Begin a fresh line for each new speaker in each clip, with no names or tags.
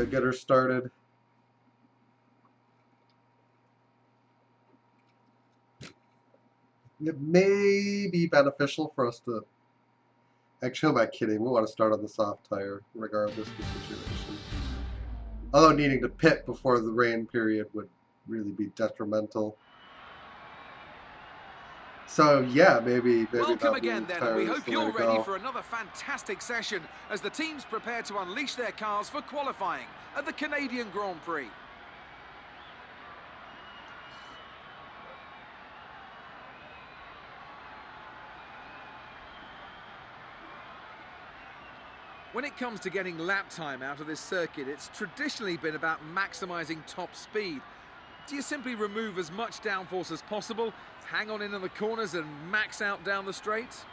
get her started. It may be beneficial for us to... Actually, am I kidding? We want to start on the soft tire, regardless of the situation. Although needing to pit before the rain period would really be detrimental. So yeah, maybe
Welcome
not
again
moving
then, and we
tires is
hope
the way
you're
to
ready
go.
for another fantastic session as the teams prepare to unleash their cars for qualifying at the Canadian Grand Prix. When it comes to getting lap time out of this circuit, it's traditionally been about maximising top speed. Do you simply remove as much downforce as possible, hang on in the corners and max out down the straights?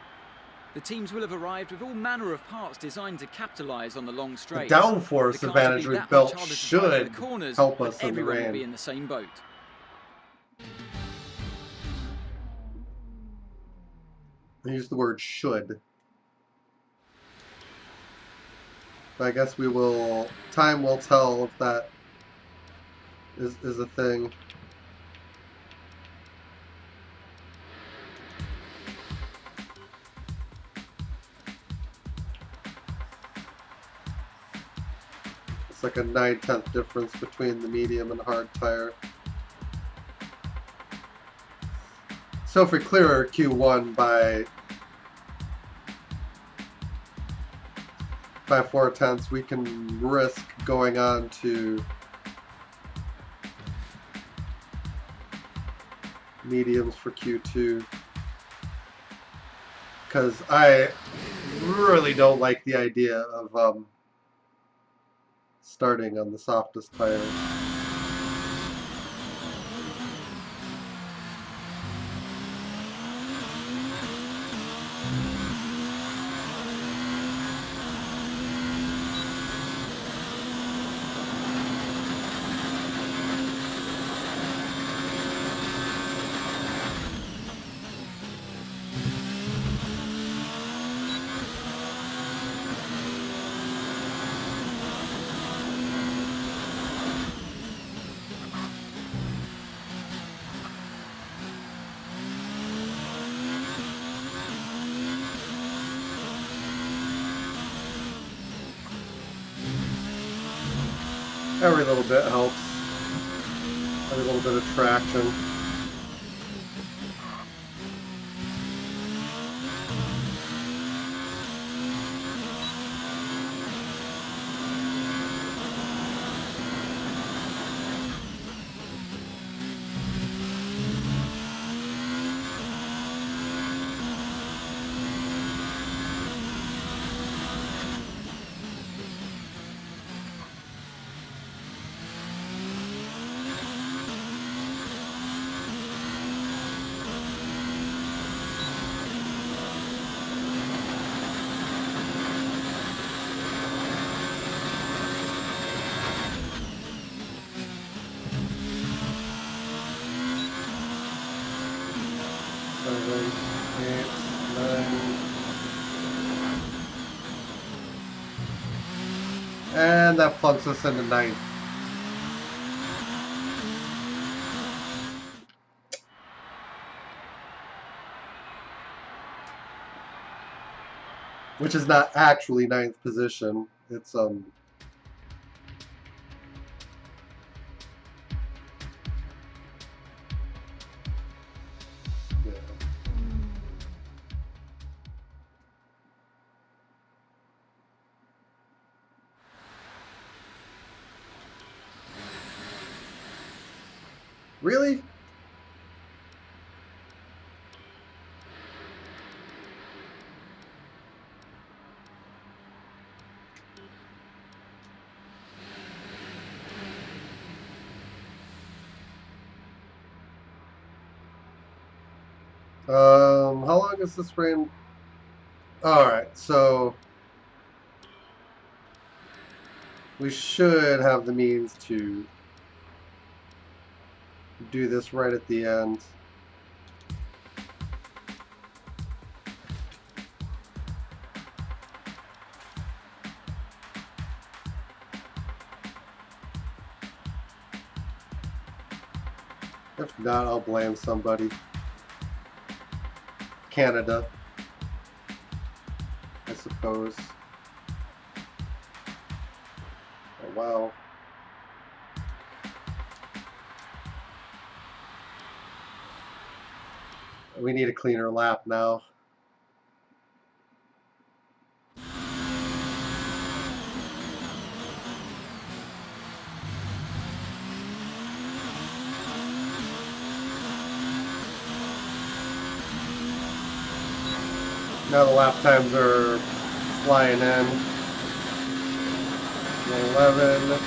The teams will have arrived with all manner of parts designed to capitalise on the long
The
straights.
downforce
The cars will
advantage
be
we've
that much
built
harder to drive in
should
the corners,
help
but
us in the
everyone will
rain.
be in the same boat.
I use the word should. But I guess we will... Time will tell if that is a thing. It's like a 9/10 difference between the medium and hard tire. So if we clear our Q1 by 4/10, we can risk going on to mediums for Q2. Because I really don't like the idea of starting on the softest tire. Every little bit helps. Every little bit of traction. And that plugs us into 9th. Which is not actually 9th position. It's yeah. Really? How long is this rain? Alright, so we should have the means to do this right at the end. If not, I'll blame somebody. Canada, I suppose. Oh, wow. We need a cleaner lap now. Now the lap times are flying in. 111.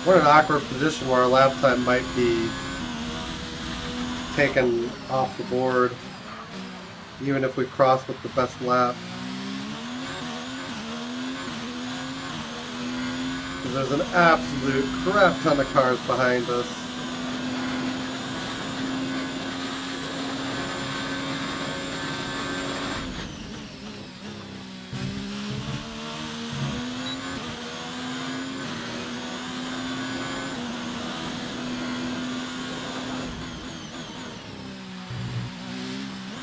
We're in an awkward position where our lap time might be taken off the board, even if we cross with the best lap. Because there's an absolute crap ton of cars behind us.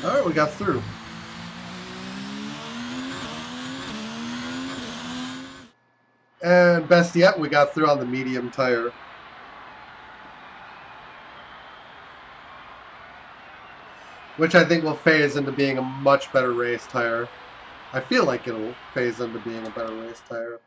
Alright, we got through. And best yet, we got through on the medium tire. Which I think will phase into being a much better race tire. I feel like it'll phase into being a better race tire.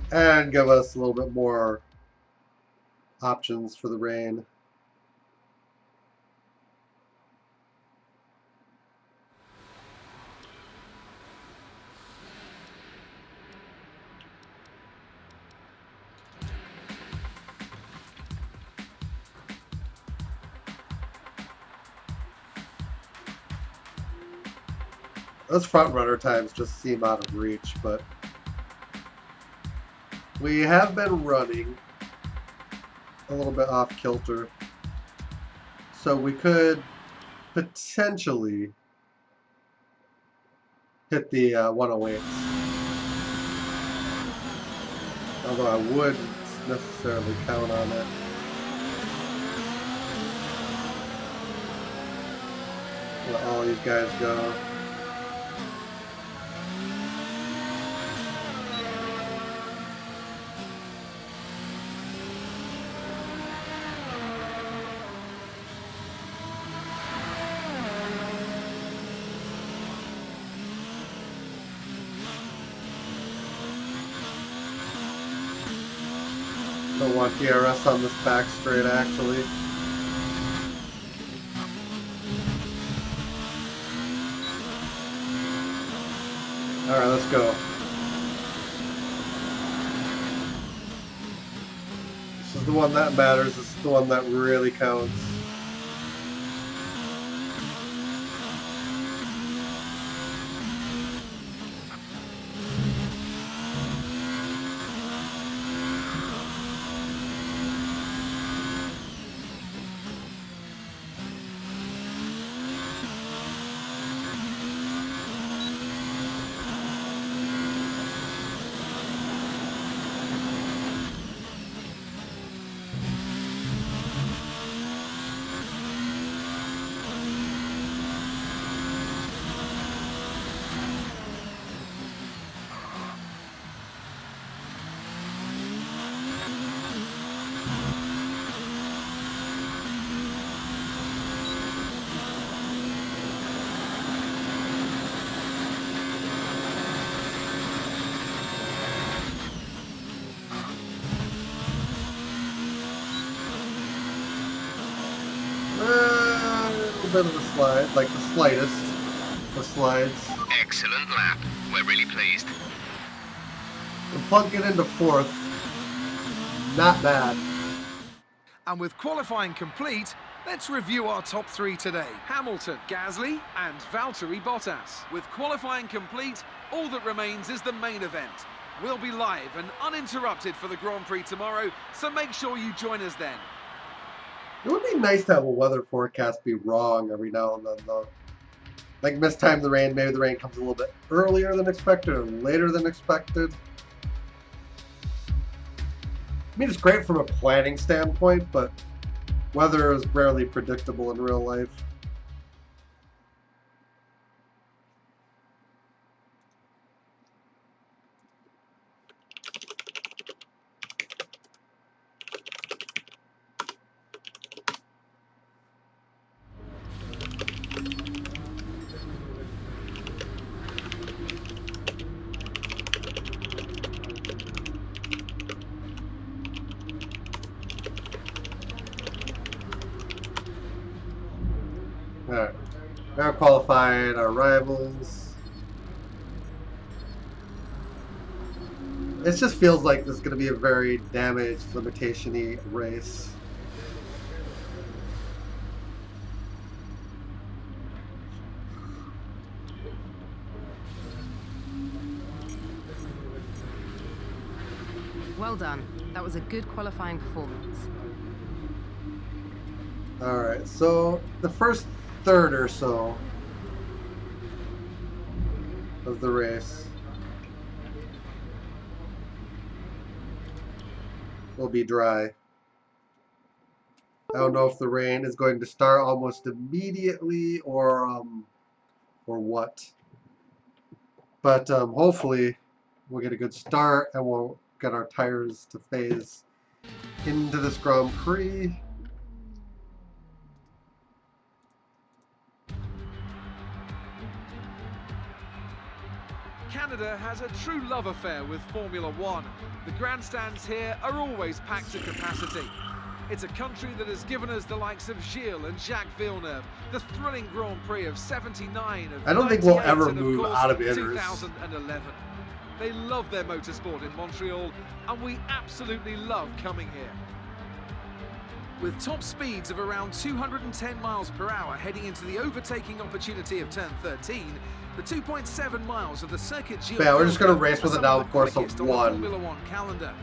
And give us a little bit more options for the rain. Those front runner times just seem out of reach, but we have been running a little bit off kilter, so we could potentially hit the 108s. Although I wouldn't necessarily count on it. Let all these guys go. Don't want DRS on this back straight, actually. Alright, let's go. This is the one that matters. This is the one that really counts. bit of a slide, like the slightest of slides.
Excellent lap. We're really pleased.
And plunking into fourth, not bad.
And with qualifying complete, let's review our top three today. Hamilton, Gasly and Valtteri Bottas. With qualifying complete, all that remains is the main event. We'll be live and uninterrupted for the Grand Prix tomorrow, so make sure you join us then.
It would be nice to have a weather forecast be wrong every now and then, though. Like mistime the rain, maybe the rain comes a little bit earlier than expected or later than expected. I mean, it's great from a planning standpoint, but weather is rarely predictable in real life. Alright, now qualifying our rivals. It just feels like this is going to be a very damage limitation-y race.
Well done. That was a good qualifying performance.
Alright, so the first third or so of the race will be dry. I don't know if the rain is going to start almost immediately or what. But hopefully we'll get a good start and we'll get our tires to phase into this Grand Prix.
Canada has a true love affair with Formula One. The grandstands here are always packed to capacity. It's a country that has given us the likes of Gilles and Jacques Villeneuve, the thrilling Grand Prix of '79, of
I don't think we'll
98,
ever
and of
move
course,
out of inners.
2011. They love their motorsport in Montreal, and we absolutely love coming here. With top speeds of around 210 miles per hour heading into the overtaking opportunity of turn 13, the 2.7 miles of the Circuit Gilles.
Yeah, we're just going to
Villeneuve
race with
are
a
some of the
downforce
quickest
of
on the
1.
Formula One calendar.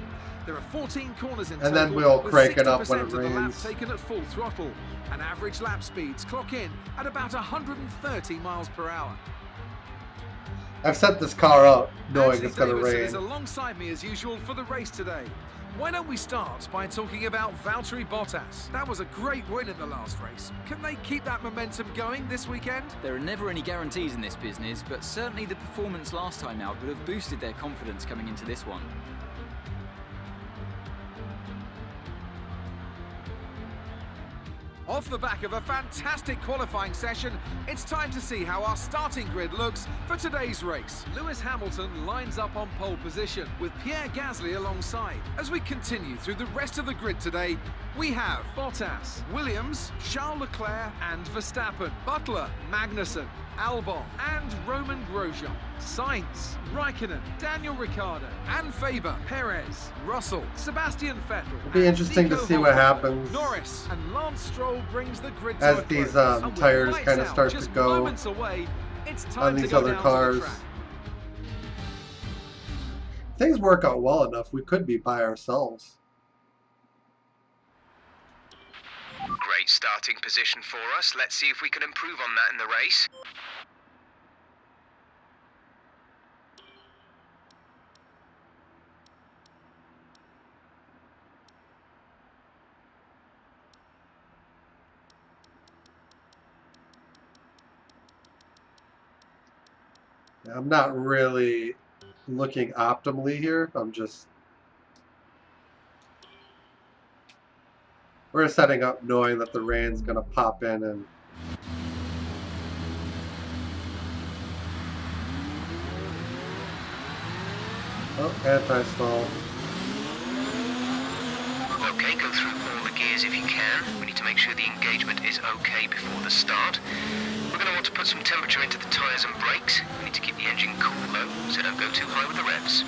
There are 14 corners in
And
total,
then we'll
with
crank it up
60%
when it
of the lap
rains.
taken at full throttle, and average lap speeds clock in at about 130 miles per hour.
I've set this car up knowing
Anthony
it's going to
Davidson
rain.
is alongside me as usual for the race today. Why don't we start by talking about Valtteri Bottas? That was a great win in the last race. Can they keep that momentum going this weekend?
There are never any guarantees in this business, but certainly the performance last time out would have boosted their confidence coming into this one.
Off the back of a fantastic qualifying session, it's time to see how our starting grid looks for today's race. Lewis Hamilton lines up on pole position with Pierre Gasly alongside. As we continue through the rest of the grid today, we have Bottas, Williams, Charles Leclerc and Verstappen, Butler, Magnussen, Albon and Roman Grosjean, Sainz, Raikkonen, Daniel Ricciardo and Faber, Perez, Russell, Sebastian Vettel.
It'll be interesting to see what happens
Norris and Lance Stroll brings the grid to
as
a
these
close. And with
tires
lights
kind of
out
start to
just
go
moments away, it's time
on
to
these
go
other
down to the
cars.
track.
If things work out well enough, we could be by ourselves.
Great starting position for us. Let's see if we can improve on that in the race.
I'm not really looking optimally here. We're setting up knowing that the rain's going to pop in and oh, anti-stall.
Okay, go through all the gears. gears if you can. We need to make sure the engagement is okay before the start. We're going to want to put some temperature into the tyres and brakes. We need to keep the engine cool though, so don't go too high with the revs.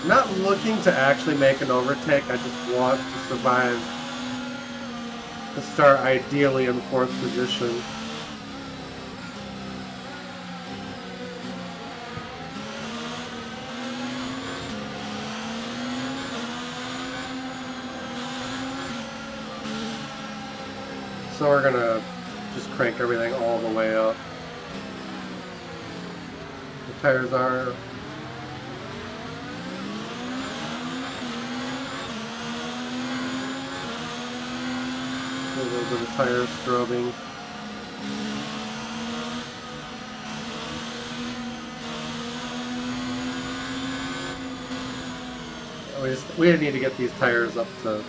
I'm not looking to actually make an overtake, I just want to survive to start ideally in 4th position. So we're gonna just crank everything all the way up. The tires are a little bit of tire strobing. We need to get these tires up to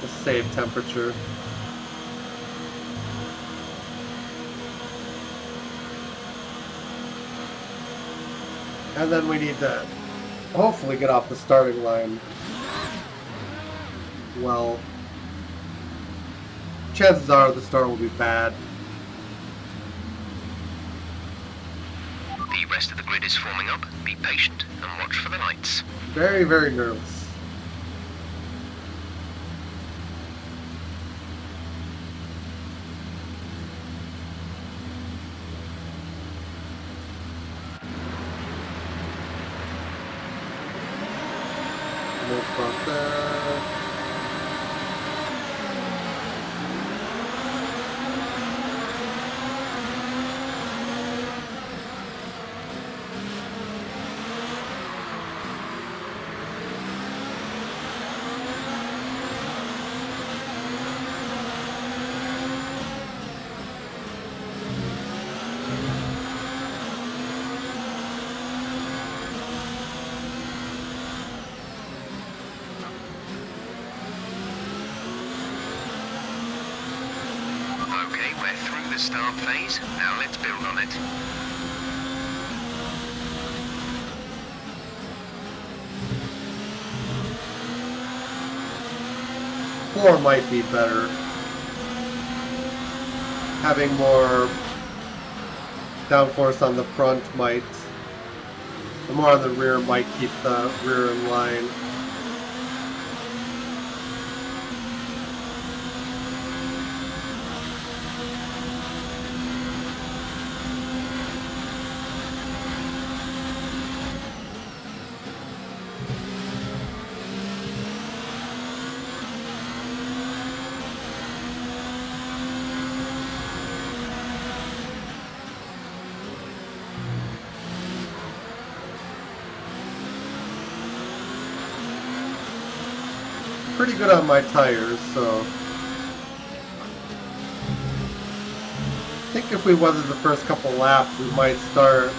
a safe temperature. And then we need to hopefully get off the starting line. Well, chances are the start will be bad.
The rest of the grid is forming up. Be patient and watch for the lights.
Very, very nervous. No front there.
Okay, we're through the start phase. Now let's build on it.
Four might be better. Having more downforce on the front might, the more on the rear might keep the rear in line. Pretty good on my tires, so I think if we weather the first couple laps, we might start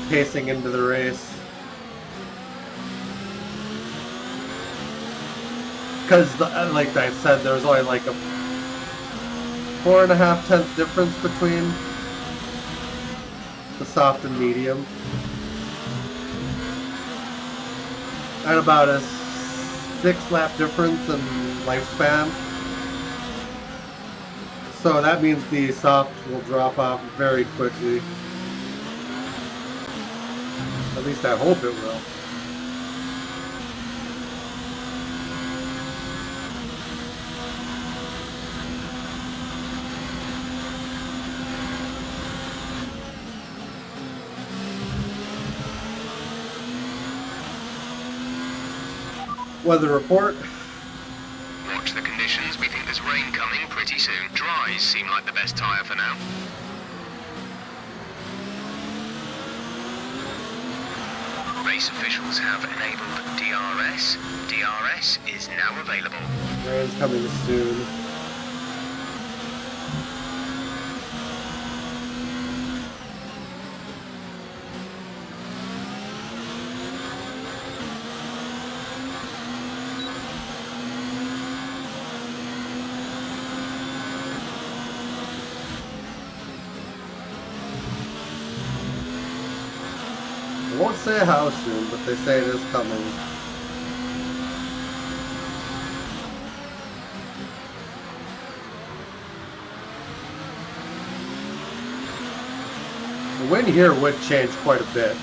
pacing into the race. Because, like I said, there was only like a 4.5 tenth difference between the soft and medium, and about a 6-lap difference in lifespan. So that means the soft will drop off very quickly. At least I hope it will. Weather report.
Watch the conditions. We think there's rain coming pretty soon. Dries seem like the best tyre for now. Race officials have enabled DRS. DRS is now available.
Rain's coming soon. They won't say how soon, but they say it is coming. The wind here would change quite a bit.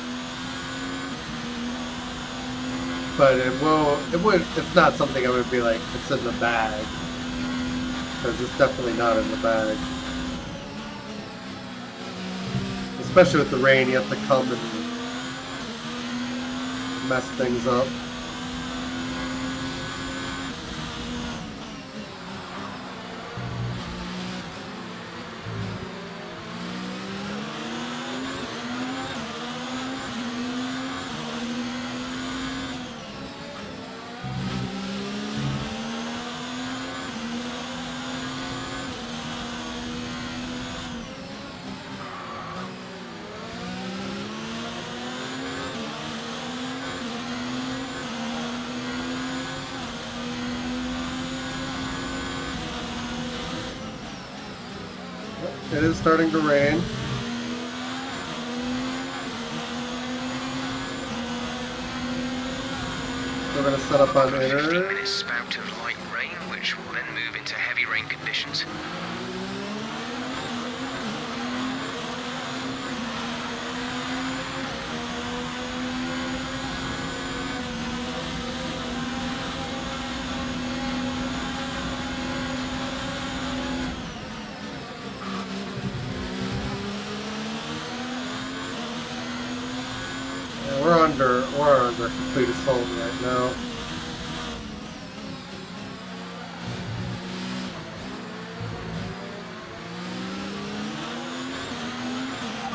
But it's not something I would be like, it's in the bag. Because it's definitely not in the bag. Especially with the rain, you have to come and mess things up. It is starting to rain. We're going to set up on
A 15
inner.
minute spout of light rain, which will then move into heavy rain conditions.
Yeah, we're under complete assault right now.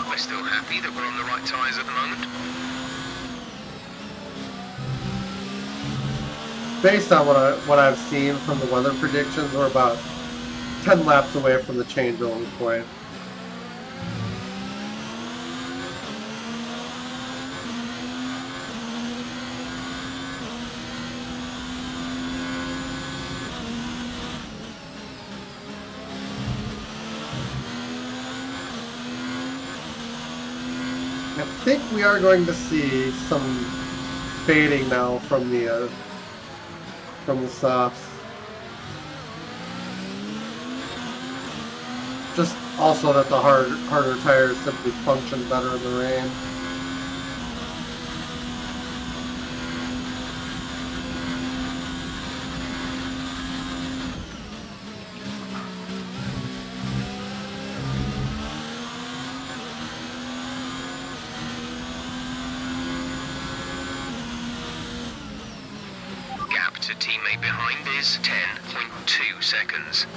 We're still happy that we're on the right tyres at the moment.
Based on what I've seen from the weather predictions, we're about 10 laps away from the changeover point. I think we are going to see some fading now from the softs. Just also that the harder tires simply function better in the rain.
Gap to teammate behind is 10.2 seconds.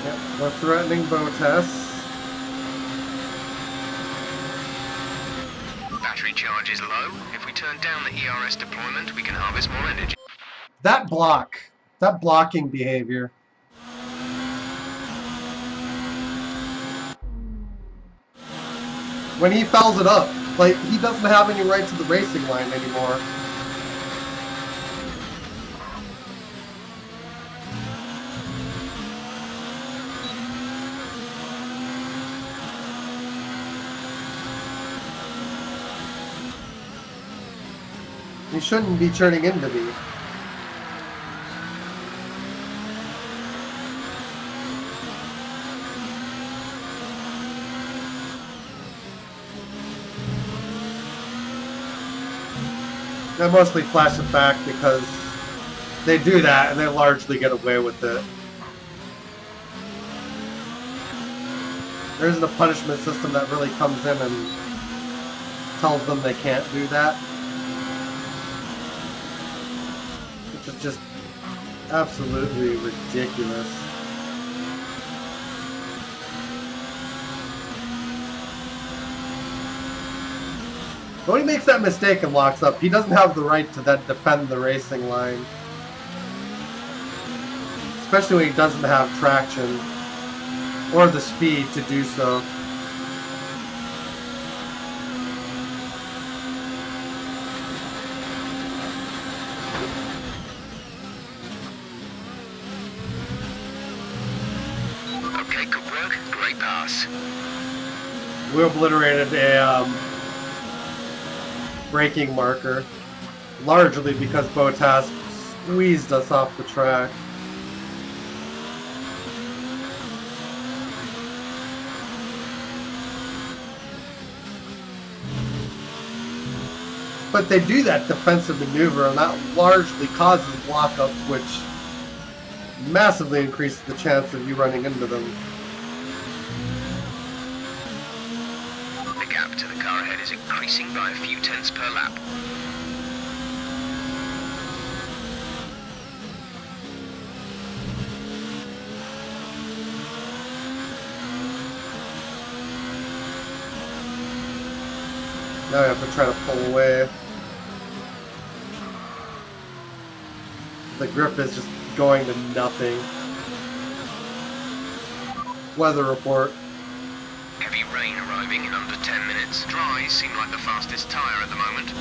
Yep, we're threatening bow tests.
Battery charge is low. If we turn down the ERS deployment, we can harvest more energy.
That blocking behavior. When he fouls it up, like, he doesn't have any right to the racing line anymore. He shouldn't be turning into me. I mostly flash it back because they do that and they largely get away with it. There isn't a punishment system that really comes in and tells them they can't do that. Which is just absolutely ridiculous. But when he makes that mistake and locks up, he doesn't have the right to then defend the racing line. Especially when he doesn't have traction or the speed to do so.
Okay, good work. Great pass.
We obliterated a braking marker, largely because Bottas squeezed us off the track. But they do that defensive maneuver, and that largely causes lockups, which massively increases the chance of you running into them.
The gap to the car ahead is increasing by a few tenths per lap.
Now we have to try to pull away. The grip is just going to nothing. Weather report.
Heavy rain arriving in under 10 minutes. Dries seem like the fastest tyre at the moment.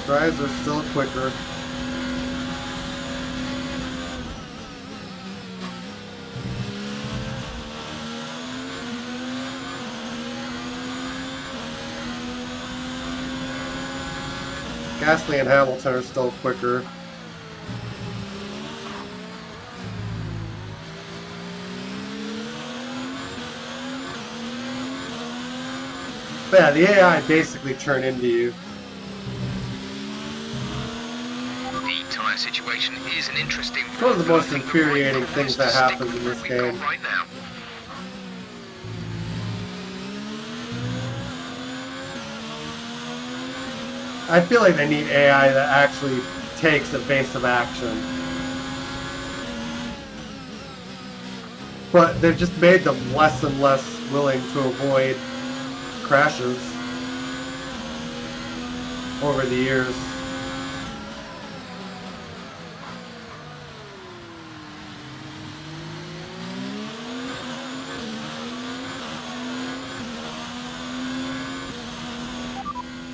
Dries are still quicker. Gasly and Hamilton are still quicker. But yeah, the AI basically turn into you.
The tyre situation is an interesting one.
It's one of the
but I
most
think the
infuriating
right call
things
is
that
to stick
happens
with
in
what
this
we've got
game.
right now.
I feel like they need AI that actually takes evasive action. But they've just made them less and less willing to avoid crashes over the years.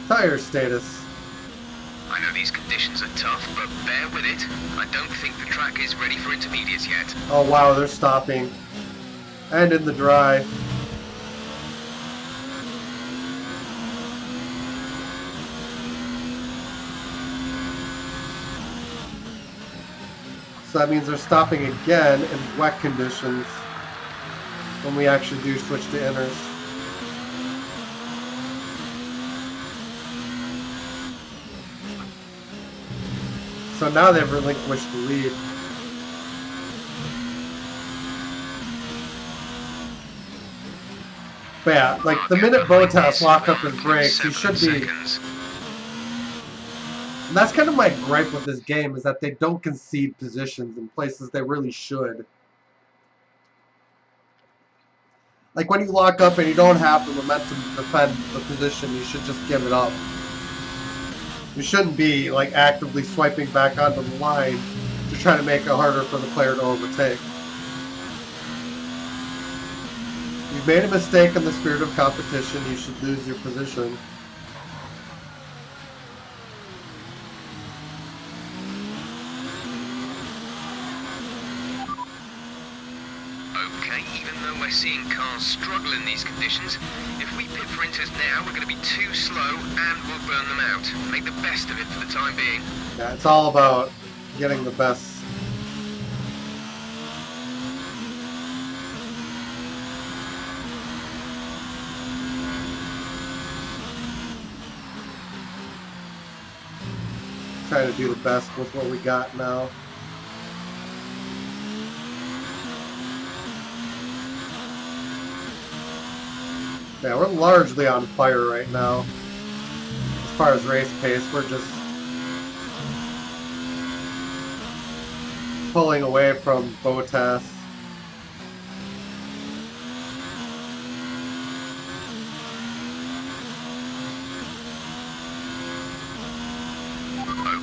Tire status.
I know these conditions are tough, but bear with it. I don't think the track is ready for intermediates yet.
Oh wow, they're stopping. And in the dry. So that means they're stopping again in wet conditions when we actually do switch to inners. So now they've relinquished the lead. But yeah, like the minute Bottas locked up his brakes, he should be. And that's kind of my gripe with this game, is that they don't concede positions in places they really should. Like when you lock up and you don't have the momentum to defend the position, you should just give it up. You shouldn't be like actively swiping back onto the line to try to make it harder for the player to overtake. You've made a mistake in the spirit of competition, you should lose your position.
Okay, even though we're seeing cars struggle in these conditions, if we pit for inters now, we're going to be too slow and we'll burn them out. Make the best of it for the time being.
Yeah, it's all about getting the best. Try to do the best with what we got now. Yeah, we're largely on fire right now. As far as race pace, we're just pulling away from Bottas.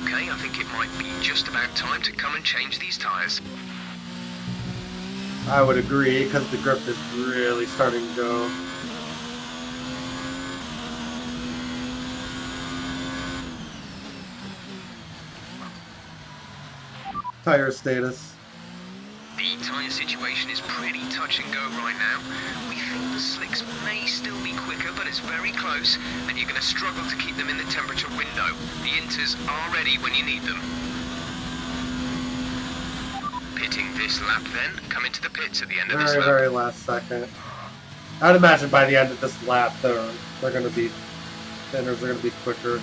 Okay, I think it might be just about time to come and change these tyres.
I would agree, because the grip is really starting to go. Tire status.
The tyre situation is pretty touch and go right now. We think the slicks may still be quicker, but it's very close, and you're going to struggle to keep them in the temperature window. The inters are ready when you need them. Pitting this lap then, come into the pits at the end of this lap.
Very last second. I'd imagine by the end of this lap, they're going to be, the inters are going to be quicker.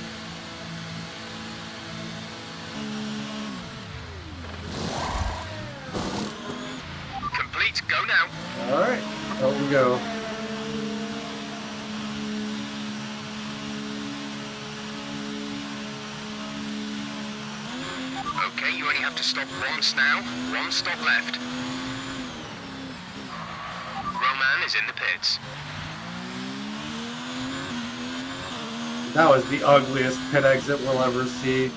Complete, go now.
Alright, out we go.
Okay, you only have to stop once now. One stop left. Roman is in the pits.
That was the ugliest pit exit we'll ever see.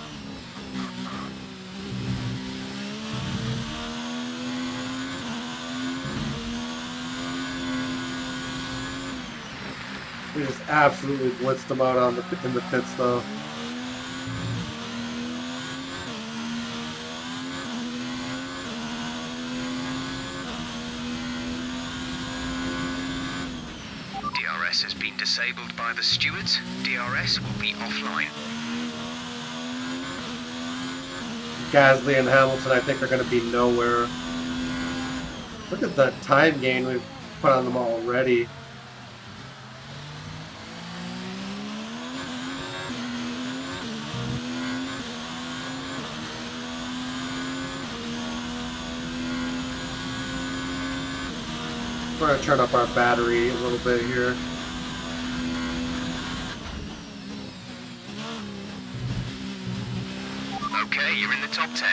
We just absolutely blitzed them out on in the pits, though.
DRS has been disabled by the stewards. DRS will be offline.
Gasly and Hamilton, I think, are going to be nowhere. Look at the time gain we've put on them already. We're going to turn up our battery a little bit here.
Okay, you're in the top 10.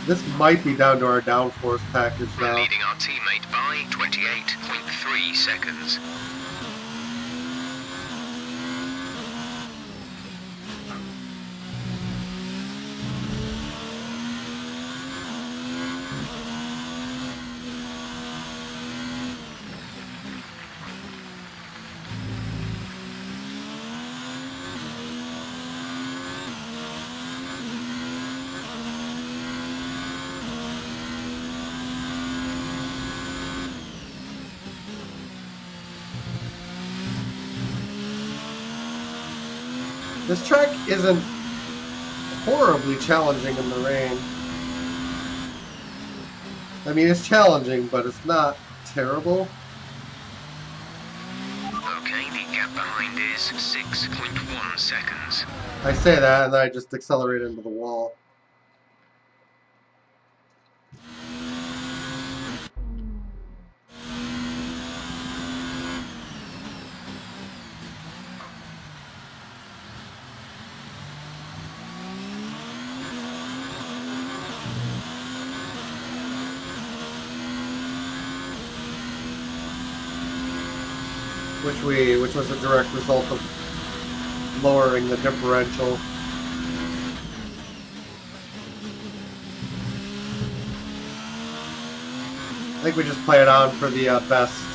This might be down to our downforce package
We're
now.
leading our teammate by 28.3 seconds.
This track isn't horribly challenging in the rain. I mean, it's challenging, but it's not terrible.
Okay, the gap behind is 6.1 seconds.
I say that, and then I just accelerate into the wall. Which was a direct result of lowering the differential. I think we just play it on for the best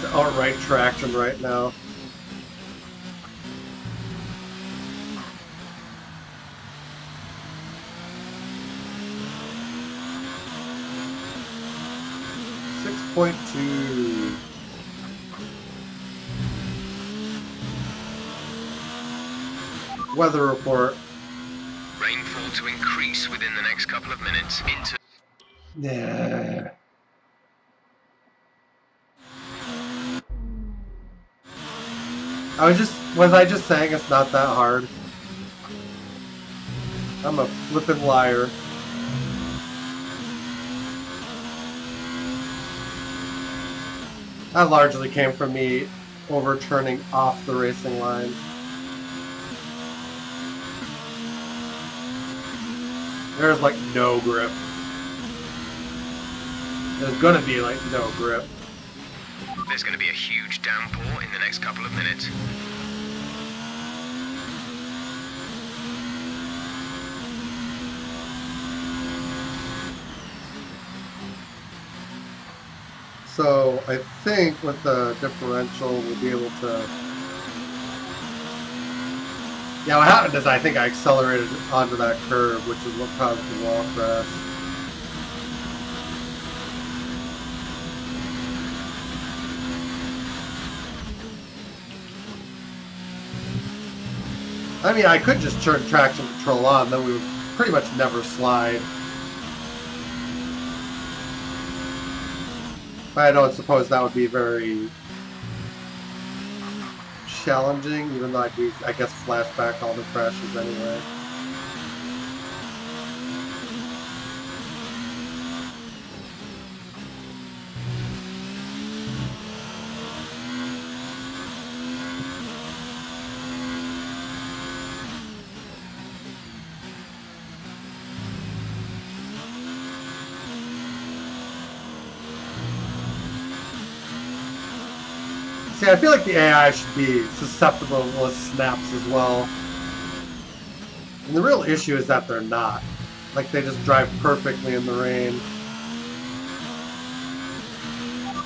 outright traction right now. .2. Weather report.
Rainfall to increase within the next couple of minutes. Into
Yeah. Was I just saying it's not that hard? I'm a flippin' liar. That largely came from me overturning off the racing line. There's like no grip. There's gonna be like no grip.
There's going to be a huge downpour in the next couple of minutes.
So I think with the differential we'll be able to... Yeah, what happened is I think I accelerated onto that curve, which is what caused the wall crash. I mean, I could just turn traction control on, then we would pretty much never slide. But I don't suppose that would be very challenging, even though I do, I guess, flashback all the crashes anyway. See, I feel like the AI should be susceptible to snaps as well. And the real issue is that they're not. Like, they just drive perfectly in the rain.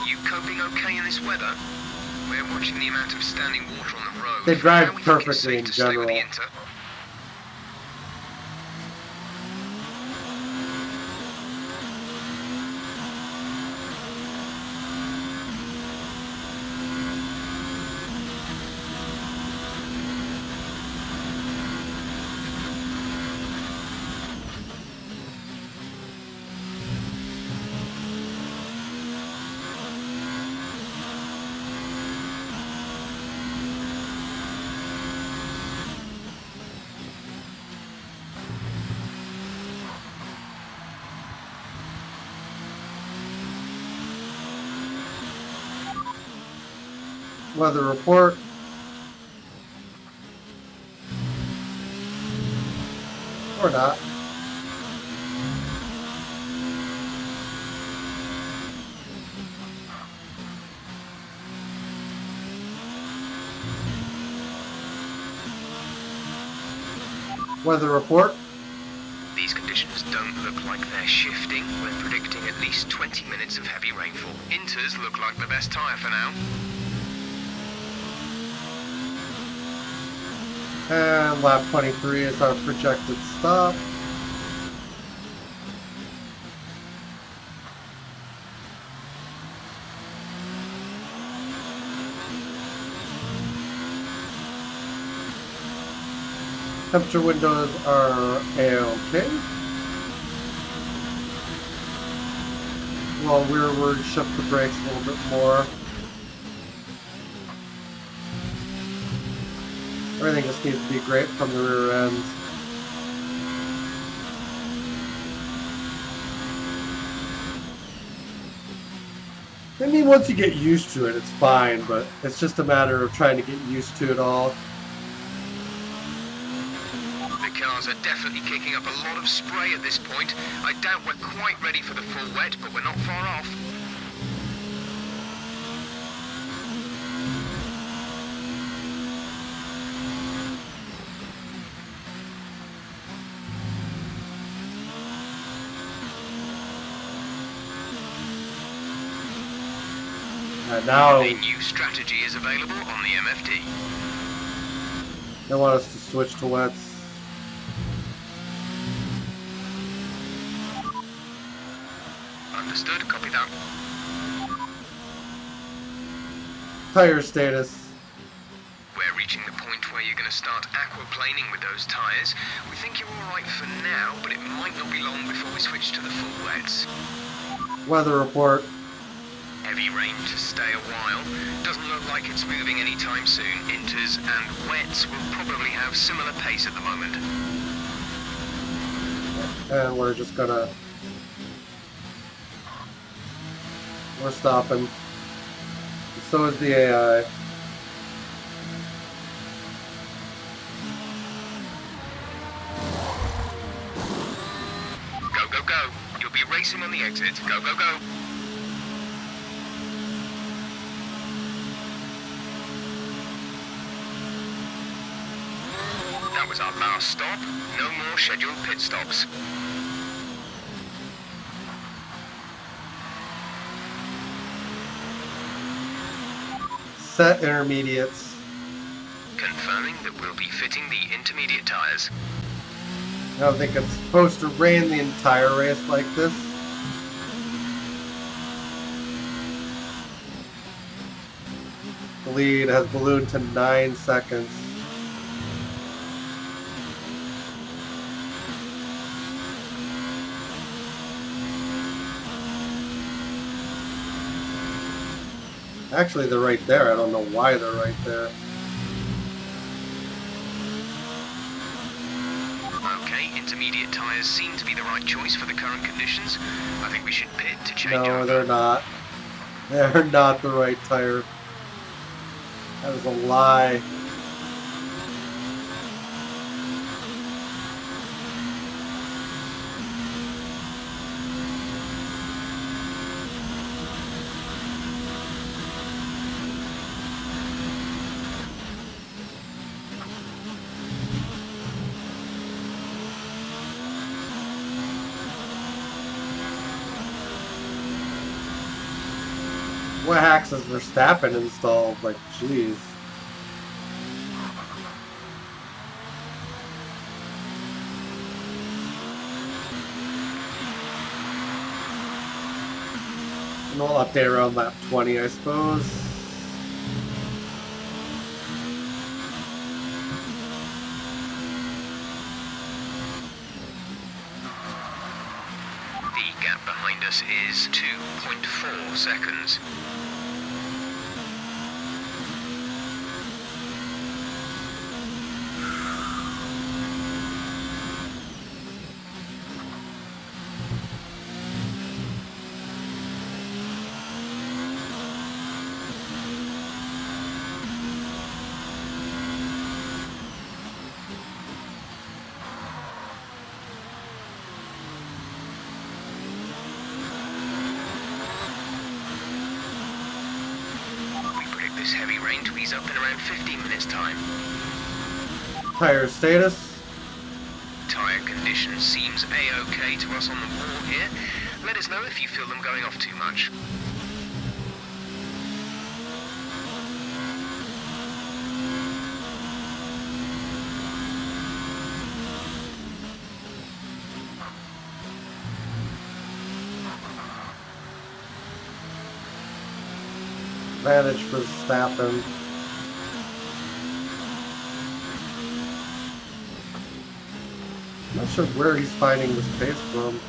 You coping okay in this weather? We're watching the amount of standing water on the road.
They drive
Now we think it's
perfectly
safe
in
to stay with
general.
the Inter.
Weather report. Or not. Weather report.
These conditions don't look like they're shifting. We're predicting at least 20 minutes of heavy rainfall. Inters look like the best tyre for now.
And lap 23 is our projected stop. Temperature windows are A-OK. Well, we're shift the brakes a little bit more. Everything just needs to be great from the rear end. I mean, once you get used to it, it's fine, but it's just a matter of trying to get used to it all.
The cars are definitely kicking up a lot of spray at this point. I doubt we're quite ready for the full wet, but we're not far off.
And now
A new strategy is available on the MFD.
they want us to switch to wets.
Understood, copy that.
Tire status.
We're reaching the point where you're going to start aquaplaning with those tyres. We think you're alright for now, but it might not be long before we switch to the full wets.
Weather report.
Heavy rain to stay a while. Doesn't look like it's moving anytime soon. Inters and wets will probably have similar pace at the moment.
And we're just gonna... We're stopping. So is the AI.
Go, go, go. You'll be racing on the exit. Go, go, go. That was our last stop. No more scheduled pit stops.
Set intermediates.
Confirming that we'll be fitting the intermediate tyres.
I don't think it's supposed to rain the entire race like this. The lead has ballooned to 9 seconds. Actually, they're right there. I don't know why they're right there.
Okay, intermediate tyres seem to be the right choice for the current conditions. I think we should pit to change
No,
over.
they're not. They're not the right tire. That was a lie. What hacks has Verstappen installed? Like, jeez. And we'll update around lap 20, I suppose.
The gap behind us is 2.4 seconds. This heavy rain to ease up in around 15 minutes time.
Tire status.
Tyre condition seems a-okay to us on the wall here. Let us know if you feel them going off too much.
Advantage for Verstappen. I'm not sure where he's finding this pace from.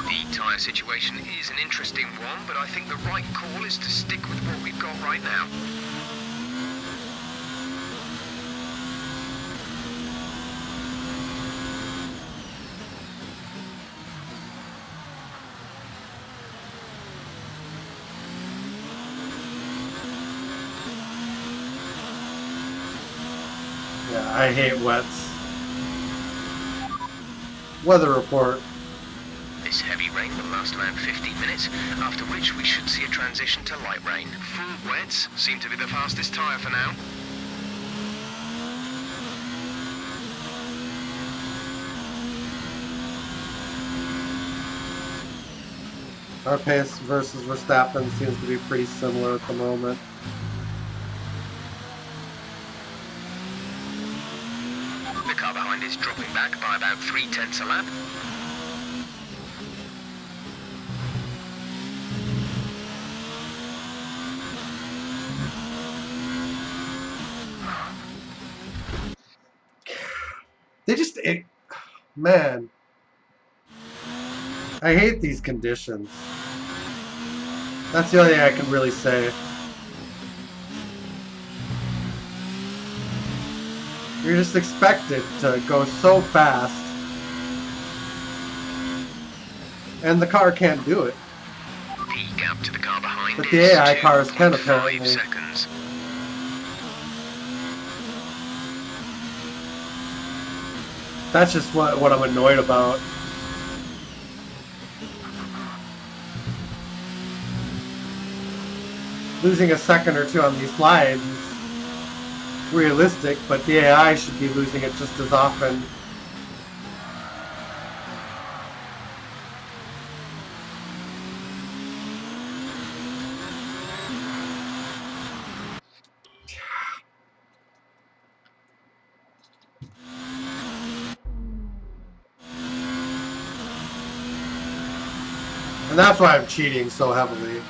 The tyre situation is an interesting one, but I think the right call is to stick with what we've got right now.
Yeah, I hate wets. Weather report.
This heavy rain will last around 15 minutes, after which we should see a transition to light rain. Full wets seem to be the fastest tyre for now.
Our pace versus Verstappen seems to be pretty similar at the moment.
The car behind is dropping back by about 3/10 a lap.
They just, man, I hate these conditions. That's the only thing I can really say. You're just expected to go so fast, and the car can't do it.
The gap to the car behind
But the
is
AI cars can
2.5
apparently.
seconds.
That's just what I'm annoyed about. Losing a second or two on these slides is realistic, but the AI should be losing it just as often. And that's why I'm cheating so heavily.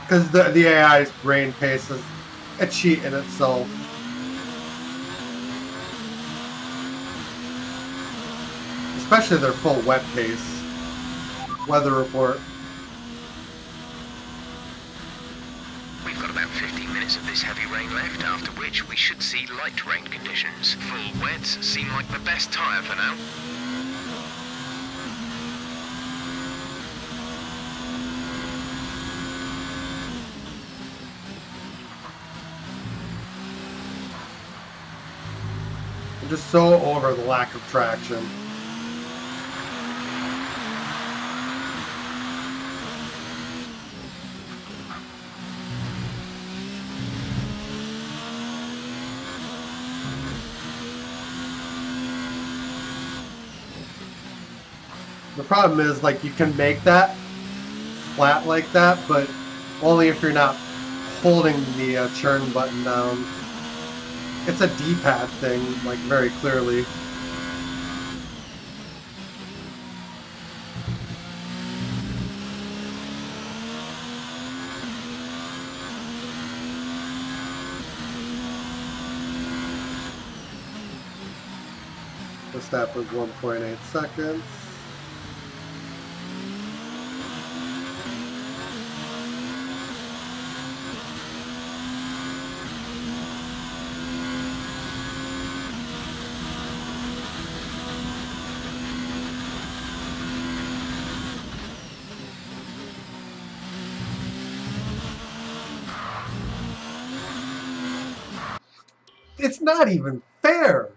Because the AI's brain pace is a cheat in itself. Especially their full wet pace. Weather report.
We've got about 15 minutes of this heavy rain left, after which we should see light rain conditions. Full wets seem like the best tyre for now.
I'm just so over the lack of traction. The problem is, like, you can make that flat like that, but only if you're not holding the churn button down. It's a D-pad thing, like, very clearly. The step was 1.8 seconds. It's not even fair.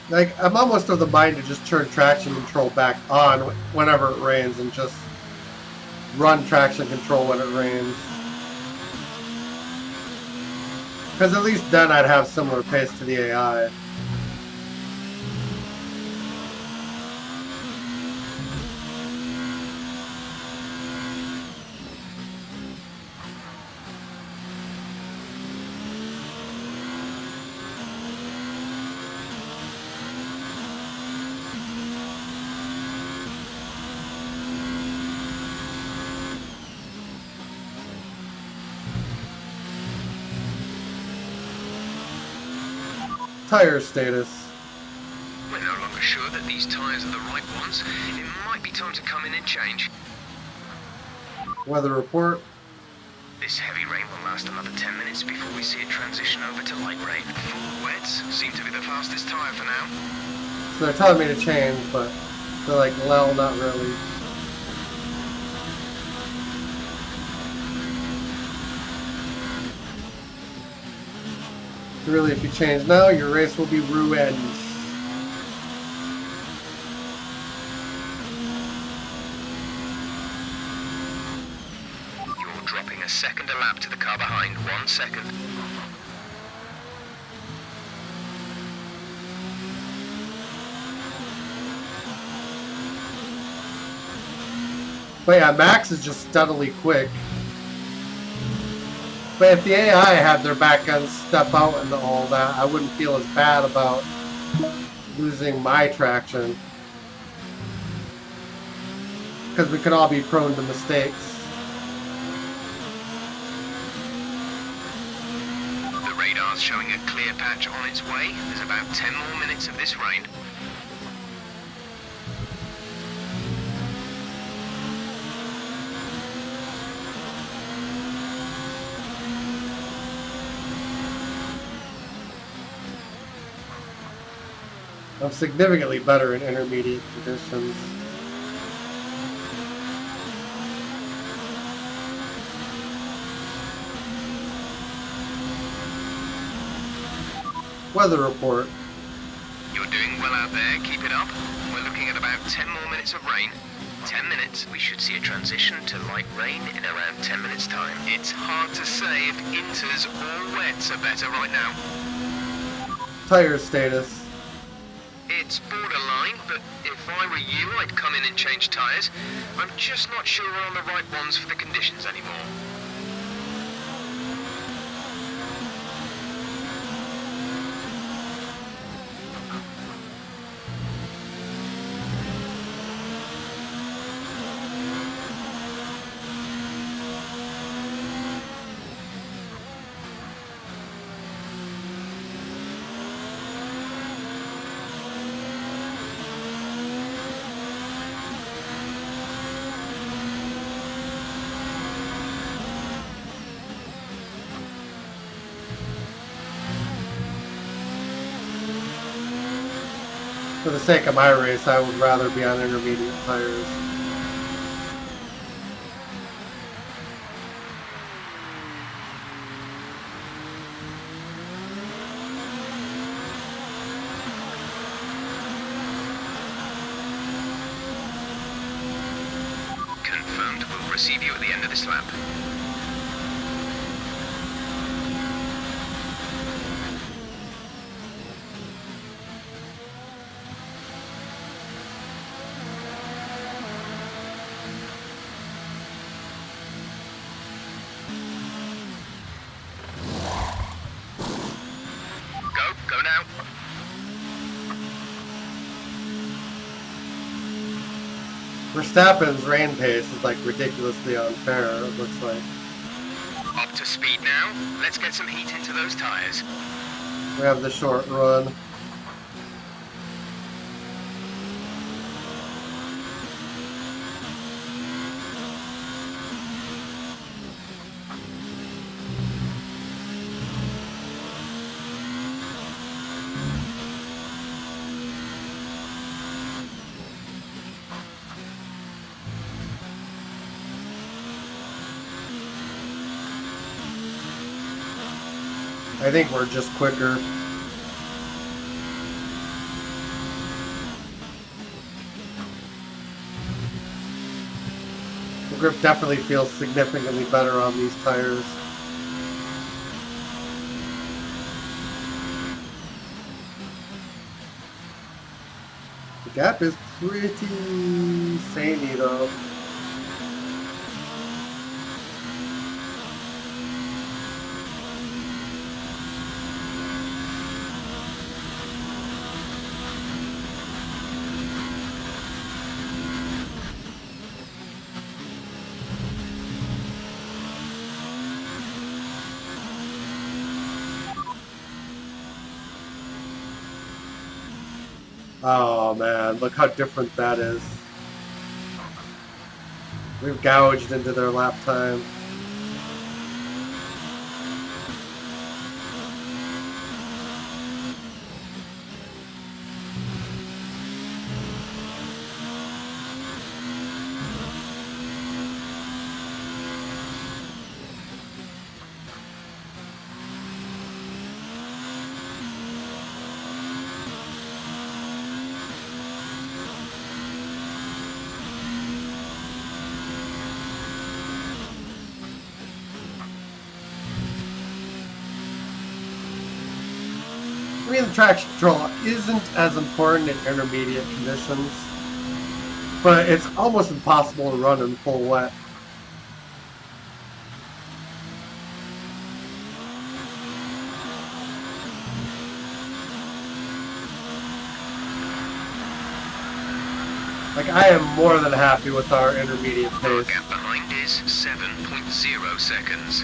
Like, I'm almost of the mind to just turn traction control back on whenever it rains and just run traction control when it rains. Because at least then I'd have similar pace to the AI. Tire status.
We're no longer sure that these tyres are the right ones. It might be time to come in and change.
Weather report.
This heavy rain will last another 10 minutes before we see it transition over to light rain. Full wets seem to be the fastest tyre for now.
So they're telling me to change, but they're like, well, not really. Really, if you change now, your race will be ruined.
You're dropping a second a lap to the car behind. 1 second.
But yeah, Max is just steadily quick. But if the AI had their back end step out and all that, I wouldn't feel as bad about losing my traction. Because we could all be prone to mistakes.
The radar's showing a clear patch on its way. There's about 10 more minutes of this rain.
I'm significantly better in intermediate conditions. Weather report.
You're doing well out there. Keep it up. We're looking at about 10 more minutes of rain. 10 minutes. We should see a transition to light rain in around 10 minutes' time. It's hard to say if inters or wets are better right now.
Tire status.
It's borderline, but if I were you, I'd come in and change tyres. I'm just not sure we're on the right ones for the conditions anymore.
For the sake of my race, I would rather be on intermediate tires.
Confirmed. We'll receive you at the end of this lap. Go now.
Verstappen's rain pace is like ridiculously unfair, it looks like.
Up to speed now. Let's get some heat into those tyres.
We have the short run. I think we're just quicker. The grip definitely feels significantly better on these tires. The gap is pretty samey though. Oh man, look how different that is. We've gouged into their lap time. I mean, the traction control isn't as important in intermediate conditions. but it's almost impossible to run in full wet. Like, I am more than happy with our intermediate
Our
pace.
gap behind is 7.0 seconds.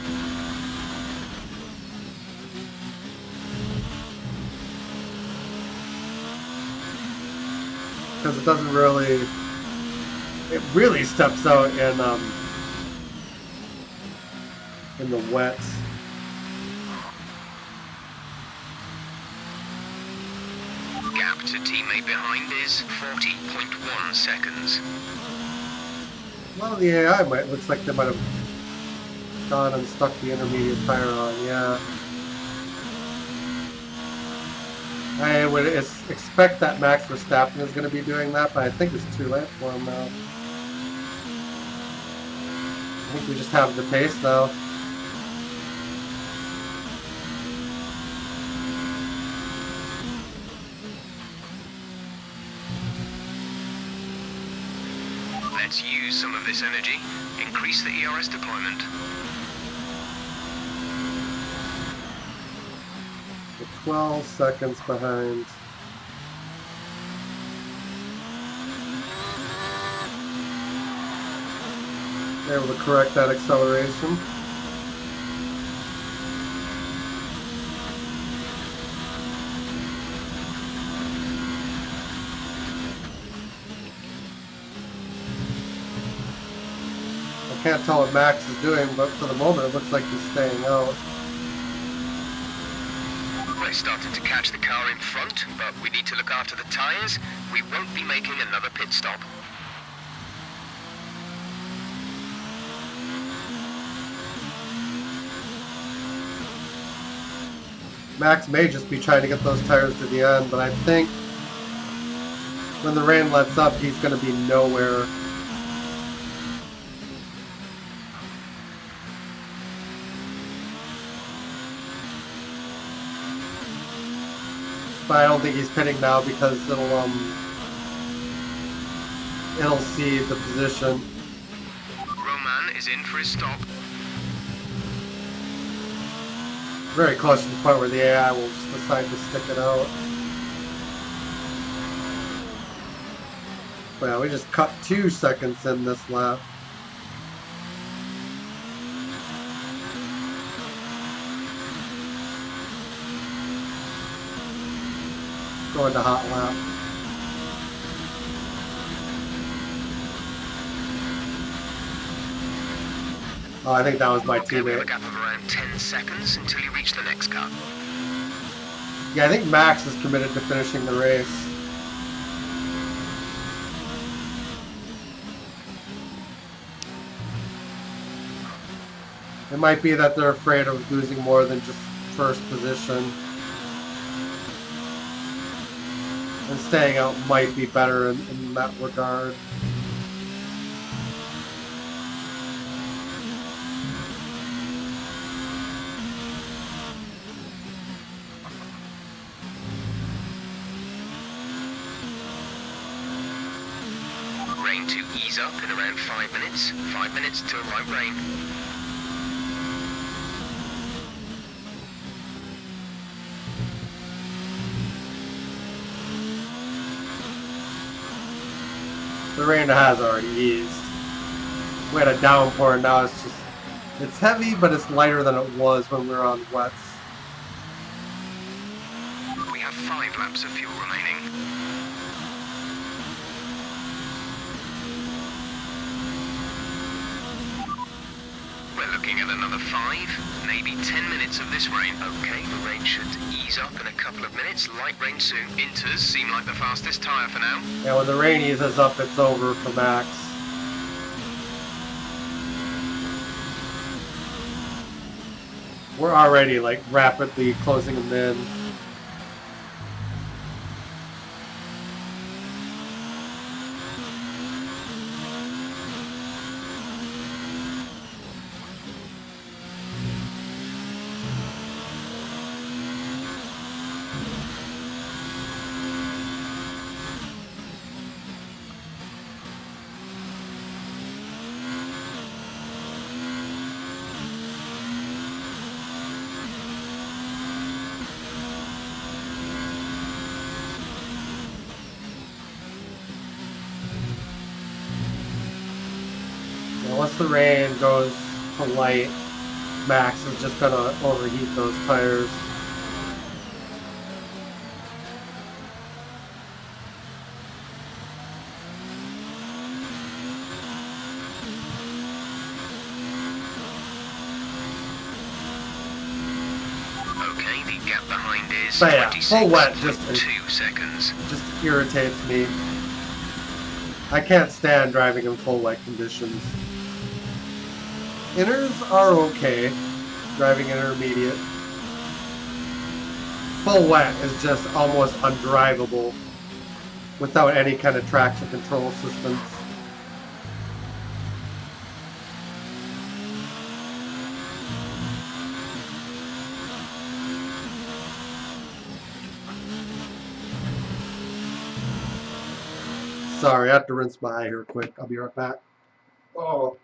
Because it doesn't really... It really steps out in the wets.
Gap to teammate behind is 40.1 seconds.
Well, the AI looks like they might have gone and stuck the intermediate tire on, yeah. I would expect that Max Verstappen is going to be doing that, but I think it's too late for him now. I think we just have the pace now.
Let's use some of this energy. Increase the ERS deployment.
We're 12 seconds behind. Able to correct that acceleration. I can't tell what Max is doing, but for the moment it looks like he's staying out.
We're starting to catch the car in front, but we need to look after the tyres. We won't be making another pit stop.
Max may just be trying to get those tires to the end, but I think when the rain lets up, he's going to be nowhere. But I don't think he's pitting now because it'll see the position.
Roman is in for his stop.
Very close to the point where the AI will just decide to stick it out. Well, we just cut 2 seconds in this lap. Going to hot lap. Oh, I think that was my
Okay, we have a
teammate.
gap of around 10 seconds until you reach the next car.
Yeah, I think Max is committed to finishing the race. It might be that they're afraid of losing more than just first position. And staying out might be better in that regard.
Rain to ease up in around 5 minutes. 5 minutes till light rain.
The rain has already eased. We had a downpour, now it's heavy, but it's lighter than it was when we were on wets.
We have 5 laps of fuel remaining. We're looking at another 5, maybe 10 minutes of this rain. Okay, the rain should ease up in a couple of minutes. Light rain soon. Inters seem like the fastest tyre for now.
Yeah, when the rain eases up, it's over for Max. We're already like rapidly closing them in. the rain goes to light, Max is just gonna overheat those tires.
Okay, the gap behind is
But yeah, full wet just
26.2 seconds.
just irritates me. I can't stand driving in full wet conditions. Inners are okay, driving intermediate. Full wet is just almost undrivable without any kind of traction control systems. Sorry, I have to rinse my eye here quick. I'll be right back. Oh.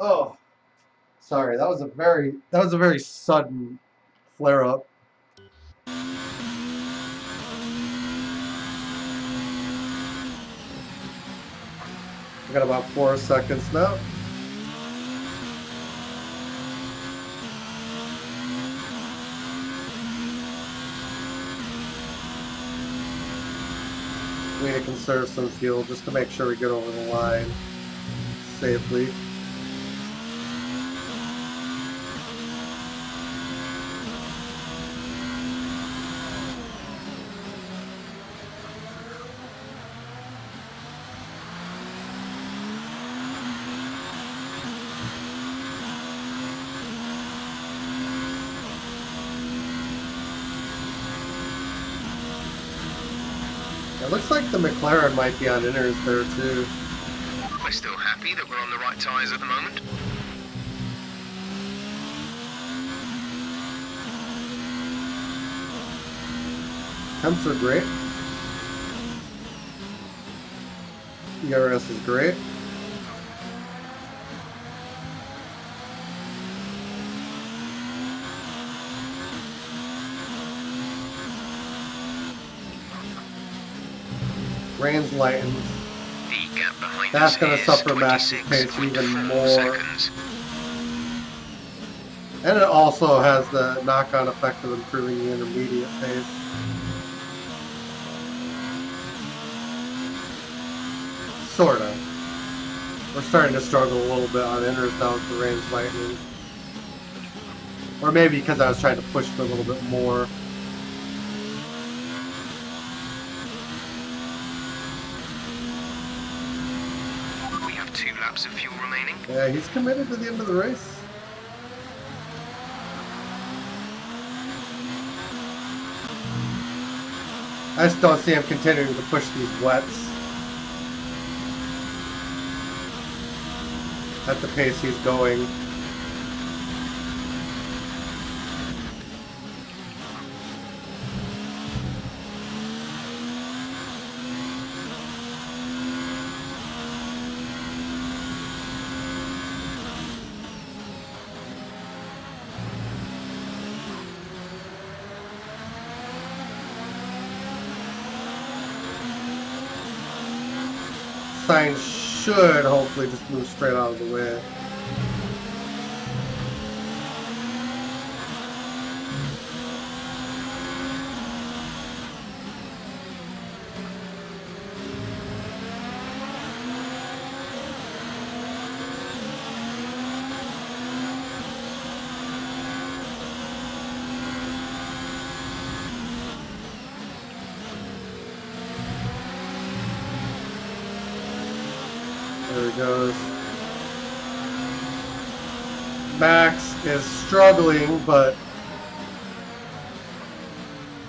Oh. Sorry, that was a very sudden flare up. I got about 4 seconds now. We need to conserve some fuel just to make sure we get over the line safely. It looks like the McLaren might be on inners there too.
We're still happy that we're on the right tyres at the moment.
Temps are great. ERS is great. Rain's lightened.
The gap behind
That's
us
going to
is
suffer Max's pace even
26.4
more.
seconds.
And it also has the knock-on effect of improving the intermediate pace. Sort of. We're starting to struggle a little bit on inners now with the rain's lightning. Or maybe because I was trying to push it a little bit more.
We have 2 laps of fuel remaining.
Yeah, he's committed to the end of the race. I just don't see him continuing to push these wets at the pace he's going. Sign should hopefully just move straight out of the way. There he goes. Max is struggling, but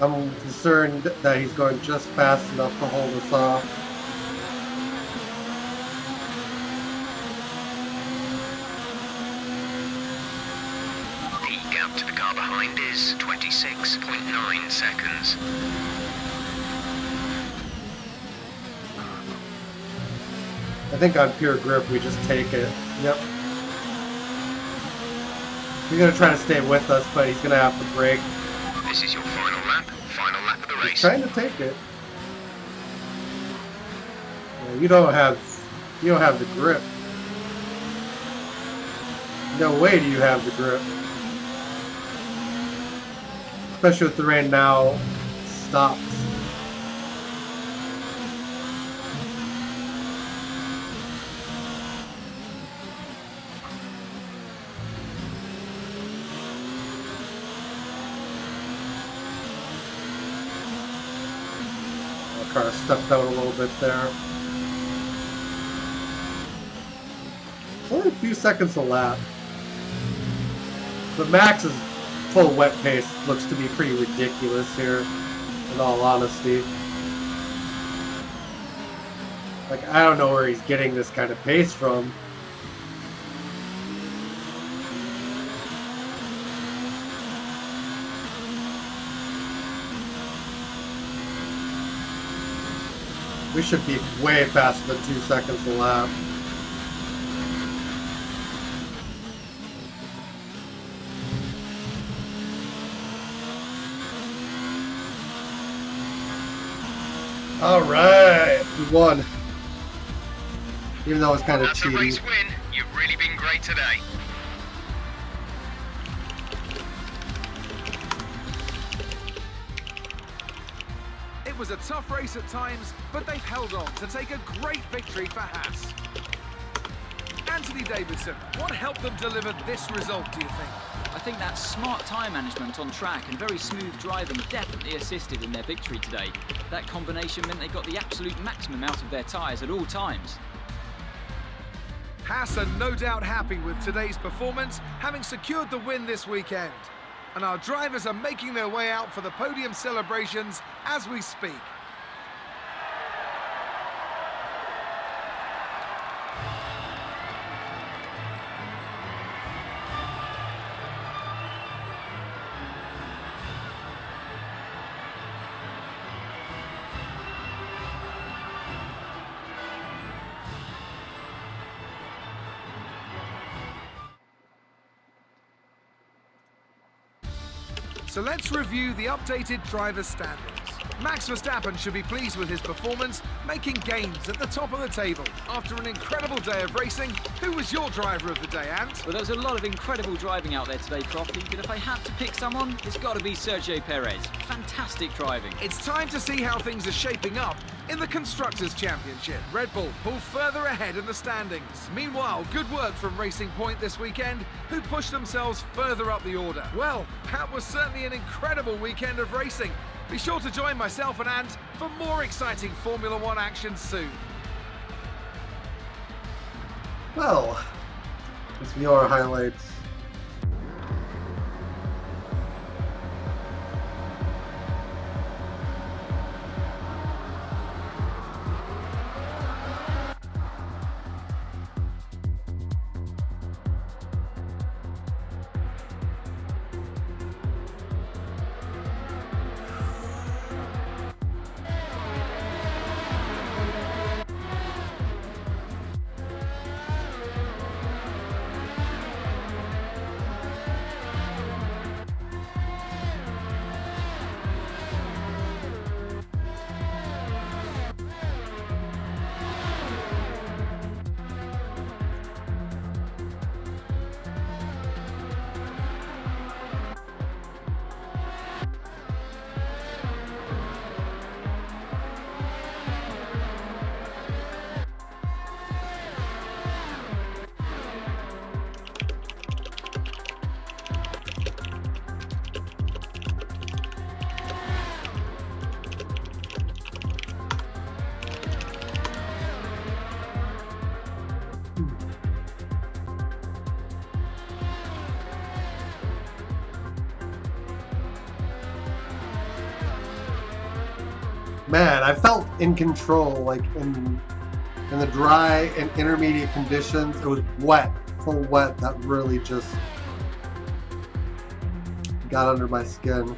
I'm concerned that he's going just fast enough to hold us off.
behind is 26.9 seconds.
I think on pure grip we just take it. Yep. He's going to try to stay with us, but he's going to have to brake.
This is your final lap of the race.
He's trying to take it. Yeah, you don't have the grip. No way do you have the grip. Especially with the rain now stops. Car stepped out a little bit there. Only a few seconds a lap. But Max's full wet pace looks to be pretty ridiculous here, in all honesty. Like, I don't know where he's getting this kind of pace from. We should be way faster than 2 seconds a lap. All right, we won. Even though it's kind of
That's
cheating.
a race win. You've really been great today.
It was a tough race at times, but they've held on to take a great victory for Haas. Anthony Davidson, what helped them deliver this result, do you think?
I think that smart tyre management on track and very smooth driving definitely assisted in their victory today. That combination meant they got the absolute maximum out of their tyres at all times.
Haas are no doubt happy with today's performance, having secured the win this weekend. And our drivers are making their way out for the podium celebrations as we speak. So let's review the updated driver standings. Max Verstappen should be pleased with his performance, making gains at the top of the table. After an incredible day of racing, who was your driver of the day, Ant?
Well, there was a lot of incredible driving out there today, Crofty, but if I had to pick someone, it's got to be Sergio Perez. Fantastic driving.
It's time to see how things are shaping up in the Constructors' Championship. Red Bull pull further ahead in the standings. Meanwhile, good work from Racing Point this weekend, who pushed themselves further up the order. Well, that was certainly an incredible weekend of racing. Be sure to join myself and Ant for more exciting Formula One action soon.
Well, let's view our highlights. Man, I felt in control, like in the dry and intermediate conditions. It was wet, full wet, that really just got under my skin.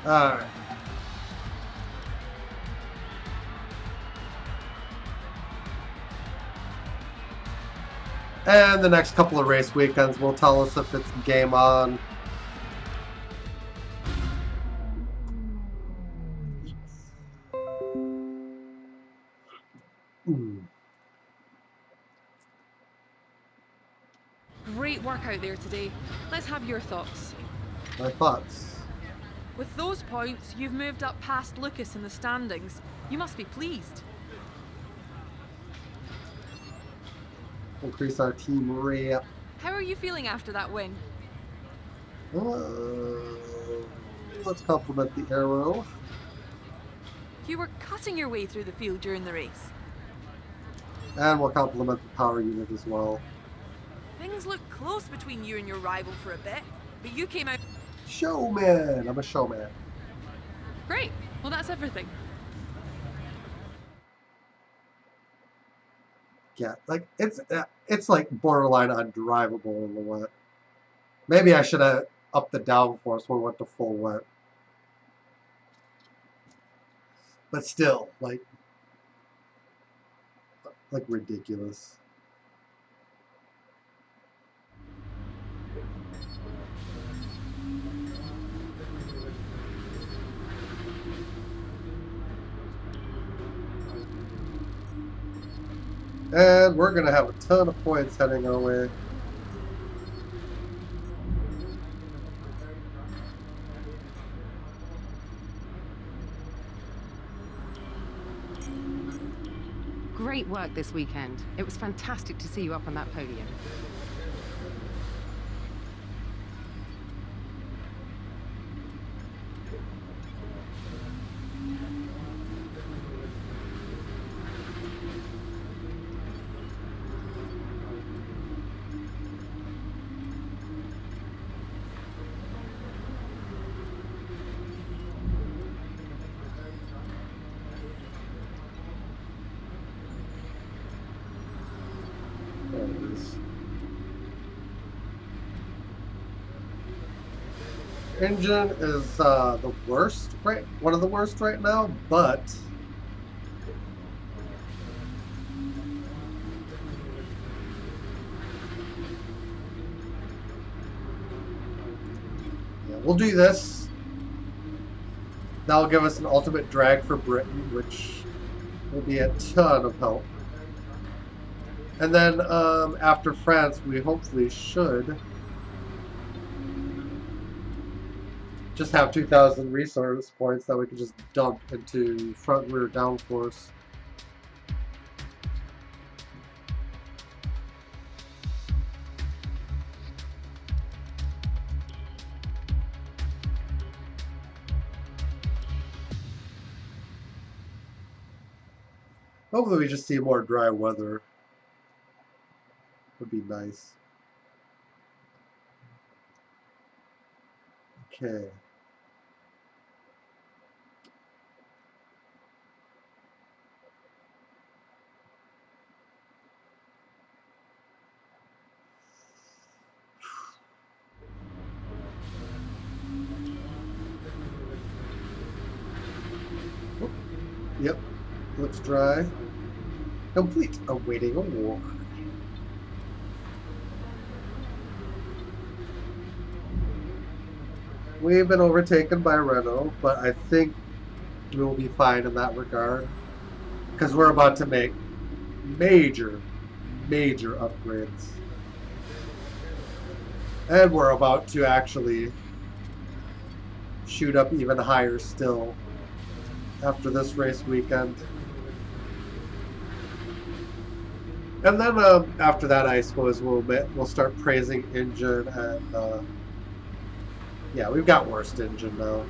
Alright. And the next couple of race weekends will tell us if it's game on.
Great work out there today. Let's have your thoughts.
My thoughts.
With those points, you've moved up past Lucas in the standings. You must be pleased.
Increase our team rate.
How are you feeling after that win?
Let's compliment the arrow.
You were cutting your way through the field during the race.
And we'll compliment the power unit as well.
Things looked close between you and your rival for a bit, but you came out...
Showman! I'm a showman.
Great. Well, that's everything.
Yeah, like it's like borderline undrivable in the wet. Maybe I should have upped the downforce when we went to full wet. But still, like ridiculous. And we're going to have a ton of points heading our way.
Great work this weekend. It was fantastic to see you up on that podium.
Engine is the worst, right? One of the worst right now, but yeah, we'll do this. That'll give us an ultimate drag for Britain, which will be a ton of help. And then after France, we hopefully should just have 2,000 resource points that we can just dump into front rear downforce. Hopefully we just see more dry weather. Would be nice. Okay. Yep, looks dry. Complete. Awaiting award. We've been overtaken by Renault, but I think we'll be fine in that regard because we're about to make major, major upgrades. And we're about to actually shoot up even higher still after this race weekend. And then after that, I suppose we'll start praising engine and yeah, we've got worst engine now.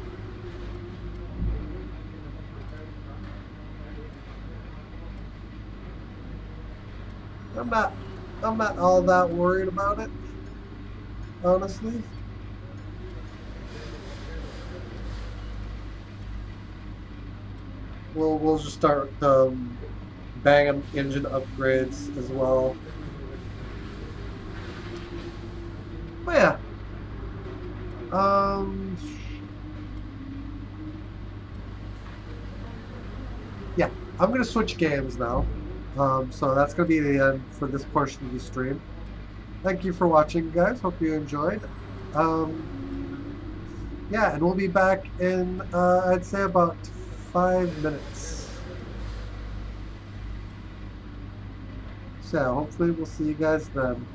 I'm not all that worried about it, honestly. We'll just start banging engine upgrades as well. But yeah. Yeah, I'm gonna switch games now. So that's gonna be the end for this portion of the stream. Thank you for watching, guys. Hope you enjoyed. Yeah, and we'll be back in I'd say about 5 minutes. So hopefully we'll see you guys then.